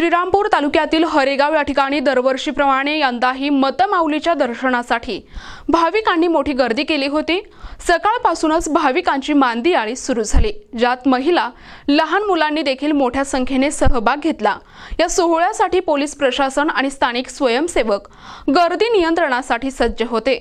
श्रीरामपूर तालुक्यातील हरेगाव या ठिकाणी दरवर्षीप्रमाणे यंदाही मतमाऊलीच्या दर्शनासाठी भाविकांनी मोठी गर्दी केली होती। सकाळपासूनच भाविकांची मांदियाळी सुरू झाली, ज्यात महिला, लहान मुलांनी देखील मोठ्या संख्येने सहभाग घेतला। या सोहळ्यासाठी पोलीस प्रशासन आणि स्थानिक स्वयंसेवक गर्दी नियंत्रणासाठी सज्ज होते।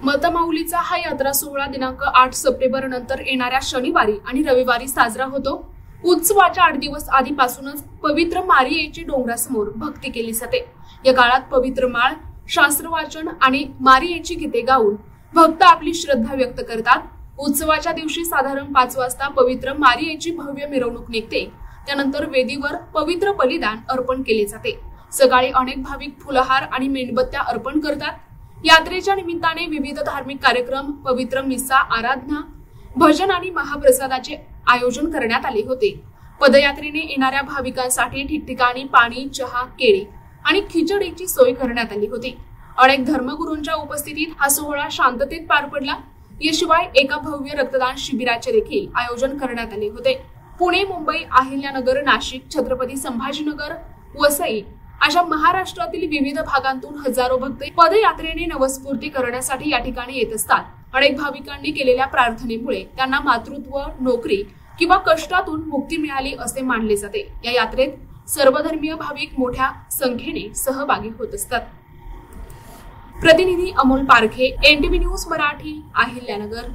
मतमाऊलीचा हा यात्रा सोहळा दिनांक 8 सप्टेंबर नंतर येणाऱ्या शनिवारी आणि रविवारी साजरा होतो। उत्सवाच्या 8 दिवस आधीपासूनच पवित्र मारियेची डोंगरासमोर भक्ती केली जाते। या काळात पवित्र माळ, शास्त्रवाचन आणि मारियेची गीते गाऊन भक्त आपली श्रद्धा व्यक्त करतात। उत्सवाच्या दिवशी साधारण 5 वाजता पवित्र मारियेची भव्य मिरवणूक निघते। त्यानंतर वेदीवर पवित्र बलिदान अर्पण केले जाते। सकाळी अनेक भाविक फुलहार आणि मेणबत्त्या अर्पण करतात। यात्रेच्या निमित्ताने विविध धार्मिक कार्यक्रम, पवित्र मिसा, आराधना, भजन आणि महाप्रसादाचे आयोजन करण्यात आले होते। पदयात्रेने येणाऱ्या भाविकांसाठी ठिकठिकाणी पाणी, चहा, केळी आणि खिचडीची सोय करण्यात आली होती। अनेक धर्मगुरूंच्या उपस्थितीत हा सोहळा शांततेत पार पडला। याशिवाय एका भव्य रक्तदान शिबिराचे देखील आयोजन करण्यात आले होते। पुणे, मुंबई, अहिल्यानगर, नाशिक, छत्रपती संभाजीनगर, वसई अशा महाराष्ट्रातील विविध भागांतून हजारो भक्त पदयात्रेने नवस्फूर्ती करण्यासाठी या ठिकाणी येत असतात। अनेक भाविकांनी केलेल्या प्रार्थनेमुळे त्यांना मातृत्व, नोकरी किंवा कष्टातून मुक्ती मिळाली असे मानले जाते। या यात्रेत सर्वधर्मीय भाविक मोठ्या संख्येने सहभागी होत असतात। प्रतिनिधी अमोल पारखे, NTV न्यूज मराठी, अहिल्यानगर।